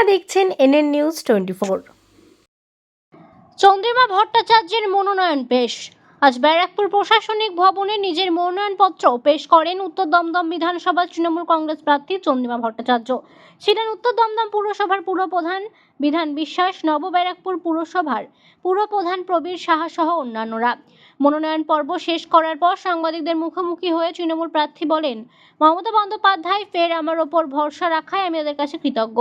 আপনারা দেখছেন NN news 24। Chandrima ভট্টাচার্যের মনোনয়ন পেশ। আজ ব্যারাকপুর প্রশাসনিক ভবনে নিজের মনোনয়নপত্র পেশ করেন উত্তর দমদম বিধানসভার তৃণমূল কংগ্রেস প্রার্থী চন্দ্রিমা ভট্টাচার্য। ছিলেন উত্তর দমদম পুরসভার পুরপ্রধান বিধান বিশ্বাস, নব ব্যারাকপুর পুরসভার পুরপ্রধান প্রবীর সাহা সহ অন্যান্যরা। মনোনয়ন পর্ব শেষ করার পর সাংবাদিকদের মুখোমুখি হয়ে তৃণমূল প্রার্থী বলেন, মমতা বন্দ্যোপাধ্যায় ফের আমার ওপর ভরসা রাখায় আমি তাদের কাছে কৃতজ্ঞ।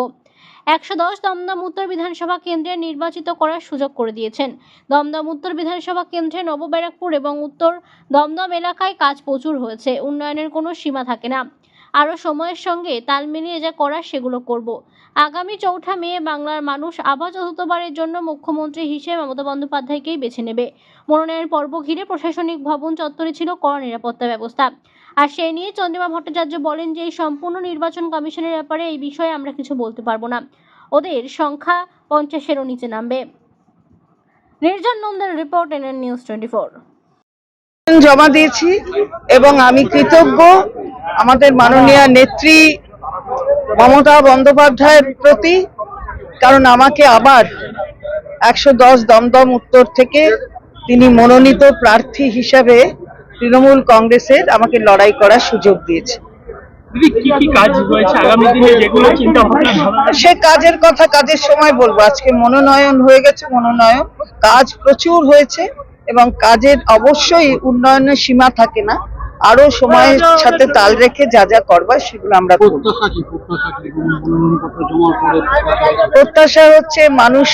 110 দমদম উত্তর বিধানসভা কেন্দ্রে নির্বাচিত করার সুযোগ করে দিয়েছেন। দমদম উত্তর বিধানসভা কেন্দ্রে নব ব্যারাকপুর এবং উত্তর দমদম এলাকায় কাজ প্রচুর হয়েছে। উন্নয়নের কোনো সীমা থাকে না। আরও সময়ের সঙ্গে তাল মিলিয়ে যা করার সেগুলো করব। আগামী 4 মে বাংলার মানুষ আবার চতুর্থবারের জন্য মুখ্যমন্ত্রী হিসেবে মমতা বন্দ্যোপাধ্যায়কেই বেছে নেবে। মনোনয়ন পর্ব ঘিরে প্রশাসনিক ভবন চত্বরে ছিল কড়া নিরাপত্তা ব্যবস্থা। আর সেই নিয়ে চন্দ্রিমা ভট্টাচার্য বলেন যে এই সম্পূর্ণ নির্বাচন কমিশনের ব্যাপারে এই বিষয়ে আমরা কিছু বলতে পারবো না। ওদের সংখ্যা 50-এরও নিচে নামবে। নির্জন নন্দের রিপোর্ট, এনএন নিউজ 24। জমা দিয়েছি এবং আমি কৃতজ্ঞ আমাদের মাননীয় নেত্রী মমতা বন্দ্যোপাধ্যায়ের প্রতি, কারণ আমাকে আবার 110 দমদম উত্তর থেকে তিনি মনোনীত প্রার্থী হিসেবে তৃণমূল কংগ্রেসের আমাকে লড়াই করার সুযোগ দিয়েছে। সে কাজের কথা কাজের সময় বলবো। আজকে মনোনয়ন হয়ে গেছে, মনোনয়ন কাজ প্রচুর হয়েছে এবং কাজের অবশ্যই উন্নয়নের সীমা থাকে না। আরো সময়ের সাথে তাল রেখে যা যা করবার সেগুলো আমরা প্রত্যাশা হচ্ছে মানুষ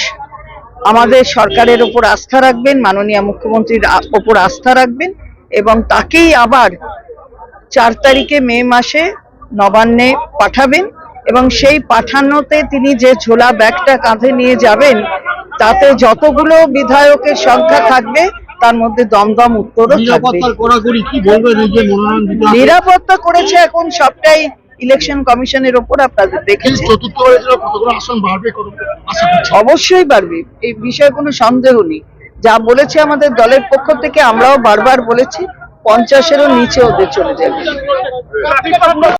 আমাদের সরকারের উপর আস্থা রাখবেন, মাননীয় মুখ্যমন্ত্রীর উপর আস্থা রাখবেন এবং তাকেই আবার 4 তারিখে মে মাসে নবান্নে পাঠাবেন এবং সেই পাঠানোতে তিনি যে ঝোলা ব্যাগটা কাঁধে নিয়ে যাবেন তাতে যতগুলো বিধায়কের সংখ্যা থাকবে তার মধ্যে দমদম উত্তরও থাকবে। নিরাপত্তা করেছে এখন সবটাই ইলেকশন কমিশনের ওপর। আপনাদের দেখেছি অবশ্যই বাড়বে, এই বিষয়ে কোনো সন্দেহ নেই। যা বলেছে আমাদের দলের পক্ষ থেকে আমরাও বারবার বলেছি 50-এরও নিচে ওদের চলে যাবে।